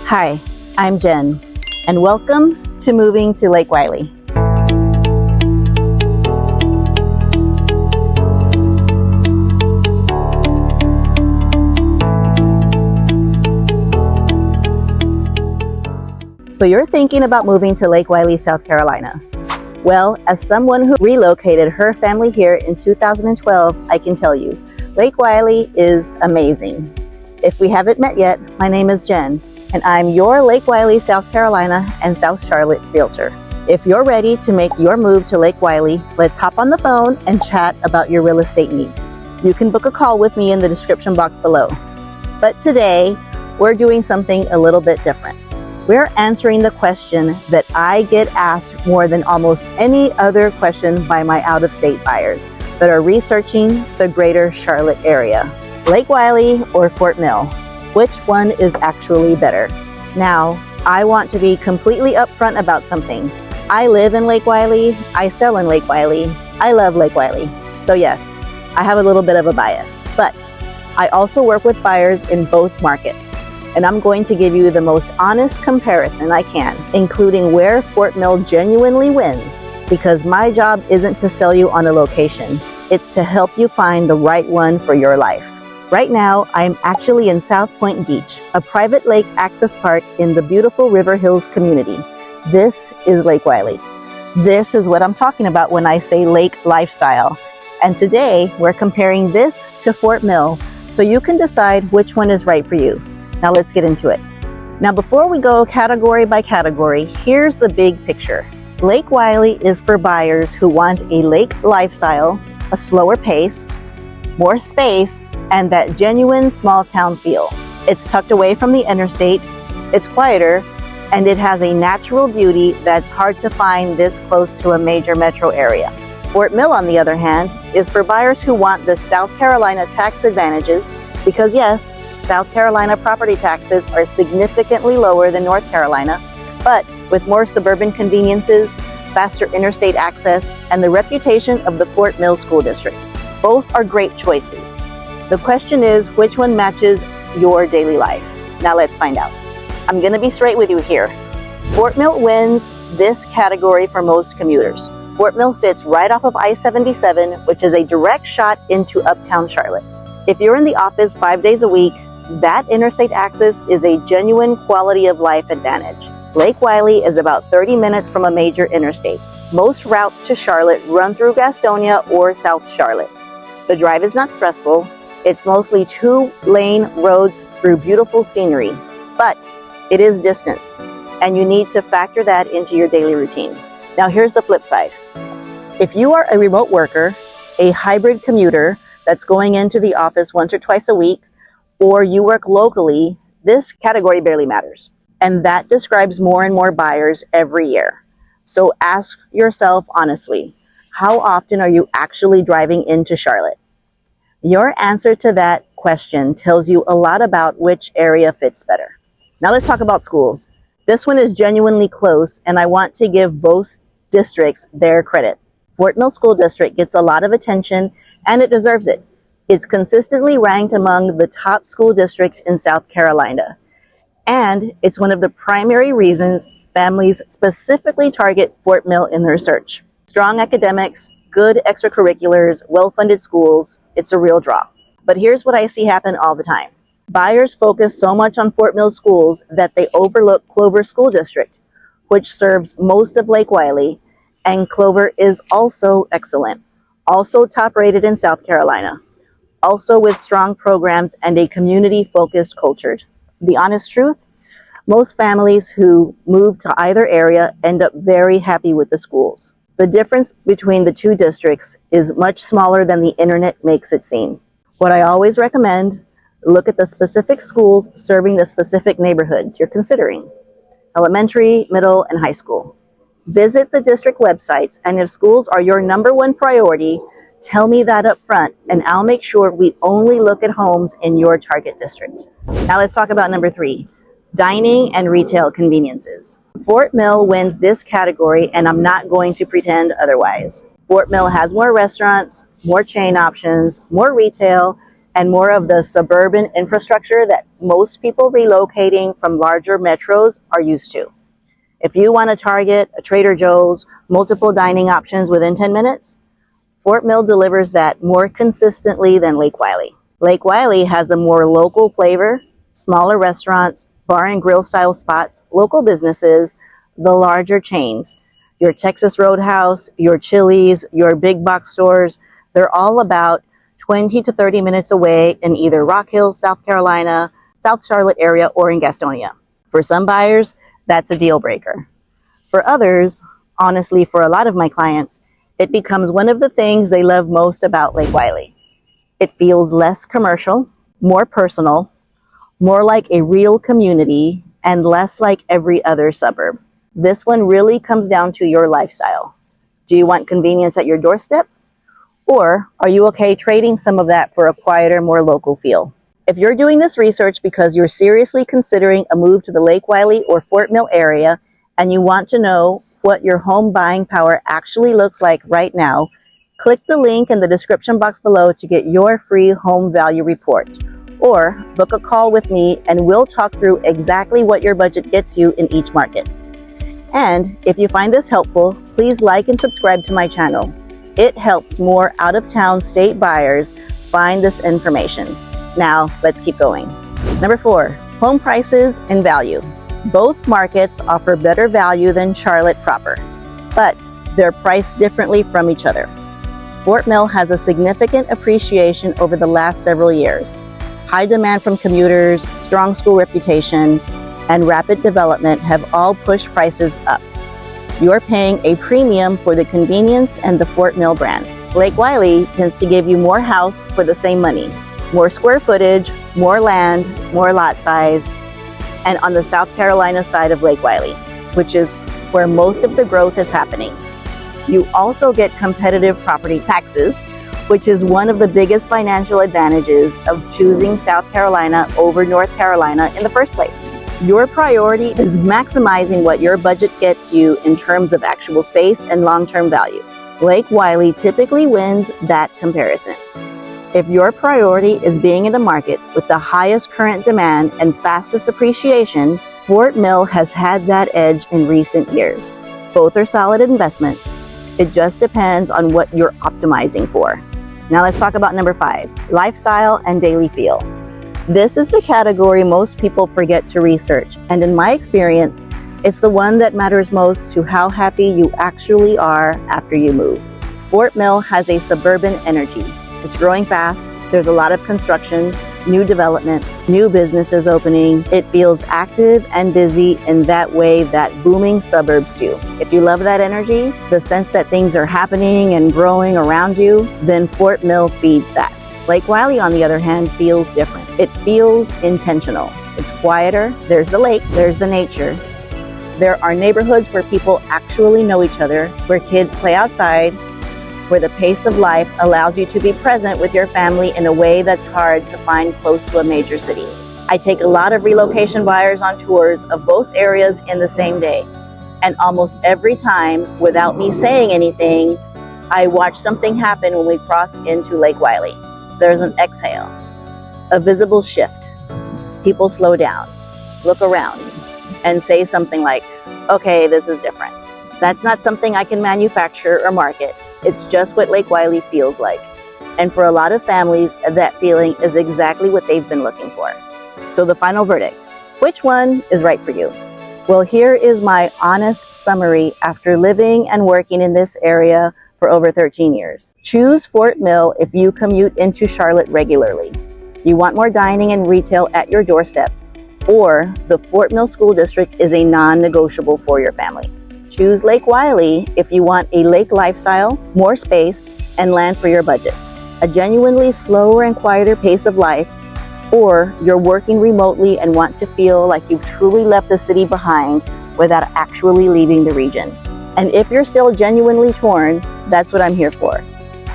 Hi, I'm Jen, and welcome to Moving to Lake Wylie. So you're thinking about moving to Lake Wylie, South Carolina. Well, as someone who relocated her family here in 2012, I can tell you, Lake Wylie is amazing. If we haven't met yet, my name is Jen, and I'm your Lake Wylie, South Carolina and South Charlotte Realtor. If you're ready to make your move to Lake Wylie, let's hop on the phone and chat about your real estate needs. You can book a call with me in the description box below. But today, we're doing something a little bit different. We're answering the question that I get asked more than almost any other question by my out-of-state buyers that are researching the greater Charlotte area. Lake Wylie or Fort Mill? Which one is actually better? Now, I want to be completely upfront about something. I live in Lake Wylie, I sell in Lake Wylie, I love Lake Wylie. So yes, I have a little bit of a bias, but I also work with buyers in both markets. And I'm going to give you the most honest comparison I can, including where Fort Mill genuinely wins, because my job isn't to sell you on a location, it's to help you find the right one for your life. Right now, I'm actually in South Point Beach, a private lake access park in the beautiful River Hills community. This is Lake Wylie. This is what I'm talking about when I say lake lifestyle. And today, we're comparing this to Fort Mill, so you can decide which one is right for you. Now let's get into it. Now before we go category by category, here's the big picture. Lake Wylie is for buyers who want a lake lifestyle, a slower pace, more space, and that genuine small town feel. It's tucked away from the interstate, it's quieter, and it has a natural beauty that's hard to find this close to a major metro area. Fort Mill, on the other hand, is for buyers who want the South Carolina tax advantages because yes, South Carolina property taxes are significantly lower than North Carolina, but with more suburban conveniences, faster interstate access, and the reputation of the Fort Mill School District. Both are great choices. The question is, which one matches your daily life? Now let's find out. I'm gonna be straight with you here. Fort Mill wins this category for most commuters. Fort Mill sits right off of I-77, which is a direct shot into uptown Charlotte. If you're in the office 5 days a week, that interstate access is a genuine quality of life advantage. Lake Wylie is about 30 minutes from a major interstate. Most routes to Charlotte run through Gastonia or South Charlotte. The drive is not stressful. It's mostly 2-lane roads through beautiful scenery, but it is distance, and you need to factor that into your daily routine. Now here's the flip side. If you are a remote worker, a hybrid commuter that's going into the office once or twice a week, or you work locally, this category barely matters. And that describes more and more buyers every year. So ask yourself honestly, how often are you actually driving into Charlotte? Your answer to that question tells you a lot about which area fits better. Now let's talk about schools. This one is genuinely close, and I want to give both districts their credit. Fort Mill School District gets a lot of attention, and it deserves it. It's consistently ranked among the top school districts in South Carolina. And it's one of the primary reasons families specifically target Fort Mill in their search. Strong academics, good extracurriculars, well-funded schools, it's a real draw. But here's what I see happen all the time. Buyers focus so much on Fort Mill schools that they overlook Clover School District, which serves most of Lake Wylie, and Clover is also excellent. Also top rated in South Carolina. Also with strong programs and a community-focused culture. The honest truth? Most families who move to either area end up very happy with the schools. The difference between the two districts is much smaller than the internet makes it seem. What I always recommend, look at the specific schools serving the specific neighborhoods you're considering. Elementary, middle, and high school. Visit the district websites, and if schools are your #1 priority, tell me that up front, and I'll make sure we only look at homes in your target district. Now let's talk about number 3. Dining and retail conveniences. Fort Mill wins this category, and I'm not going to pretend otherwise. Fort Mill has more restaurants, more chain options, more retail, and more of the suburban infrastructure that most people relocating from larger metros are used to. If you want to target a Trader Joe's, multiple dining options within 10 minutes, Fort Mill delivers that more consistently than Lake Wylie. Lake Wylie has a more local flavor, smaller restaurants, bar and grill style spots, local businesses, the larger chains. Your Texas Roadhouse, your Chili's, your big box stores, they're all about 20 to 30 minutes away in either Rock Hills, South Carolina, South Charlotte area, or in Gastonia. For some buyers, that's a deal breaker. For others, honestly, for a lot of my clients, it becomes one of the things they love most about Lake Wylie. It feels less commercial, more personal, more like a real community, and less like every other suburb. This one really comes down to your lifestyle. Do you want convenience at your doorstep? Or are you okay trading some of that for a quieter, more local feel? If you're doing this research because you're seriously considering a move to the Lake Wylie or Fort Mill area, and you want to know what your home buying power actually looks like right now, click the link in the description box below to get your free home value report. Or book a call with me and we'll talk through exactly what your budget gets you in each market. And if you find this helpful, please like and subscribe to my channel. It helps more out-of-town state buyers find this information. Now, let's keep going. Number 4, home prices and value. Both markets offer better value than Charlotte proper, but they're priced differently from each other. Fort Mill has a significant appreciation over the last several years. High demand from commuters, strong school reputation, and rapid development have all pushed prices up. You're paying a premium for the convenience and the Fort Mill brand. Lake Wylie tends to give you more house for the same money, more square footage, more land, more lot size, and on the South Carolina side of Lake Wylie, which is where most of the growth is happening. You also get competitive property taxes, which is one of the biggest financial advantages of choosing South Carolina over North Carolina in the first place. Your priority is maximizing what your budget gets you in terms of actual space and long-term value. Lake Wylie typically wins that comparison. If your priority is being in the market with the highest current demand and fastest appreciation, Fort Mill has had that edge in recent years. Both are solid investments. It just depends on what you're optimizing for. Now let's talk about number 5, lifestyle and daily feel. This is the category most people forget to research, and in my experience, it's the one that matters most to how happy you actually are after you move. Fort Mill has a suburban energy. It's growing fast. There's a lot of construction, new developments, new businesses opening. It feels active and busy in that way that booming suburbs do. If you love that energy, the sense that things are happening and growing around you, then Fort Mill feeds that. Lake Wylie, on the other hand, feels different. It feels intentional. It's quieter. There's the lake. There's the nature. There are neighborhoods where people actually know each other, where kids play outside, where the pace of life allows you to be present with your family in a way that's hard to find close to a major city. I take a lot of relocation buyers on tours of both areas in the same day. And almost every time, without me saying anything, I watch something happen when we cross into Lake Wylie. There's an exhale, a visible shift. People slow down, look around, and say something like, okay, this is different. That's not something I can manufacture or market. It's just what Lake Wylie feels like. And for a lot of families, that feeling is exactly what they've been looking for. So the final verdict, which one is right for you? Well, here is my honest summary after living and working in this area for over 13 years. Choose Fort Mill if you commute into Charlotte regularly. You want more dining and retail at your doorstep, or the Fort Mill School District is a non-negotiable for your family. Choose Lake Wylie if you want a lake lifestyle, more space, and land for your budget. A genuinely slower and quieter pace of life, or you're working remotely and want to feel like you've truly left the city behind without actually leaving the region. And if you're still genuinely torn, that's what I'm here for.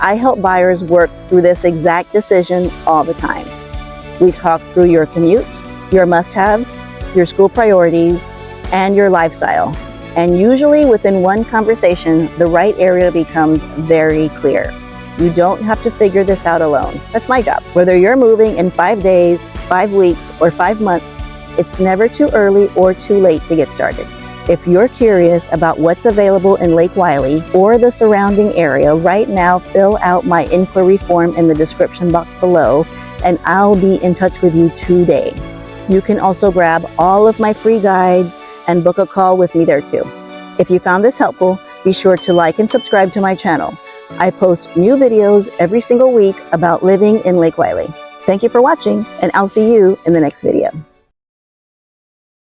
I help buyers work through this exact decision all the time. We talk through your commute, your must-haves, your school priorities, and your lifestyle. And usually within one conversation, the right area becomes very clear. You don't have to figure this out alone. That's my job. Whether you're moving in 5 days, 5 weeks, or 5 months, it's never too early or too late to get started. If you're curious about what's available in Lake Wylie or the surrounding area right now, fill out my inquiry form in the description box below, and I'll be in touch with you today. You can also grab all of my free guides and book a call with me there too. If you found this helpful, be sure to like and subscribe to my channel. I post new videos every single week about living in Lake Wylie. Thank you for watching, and I'll see you in the next video.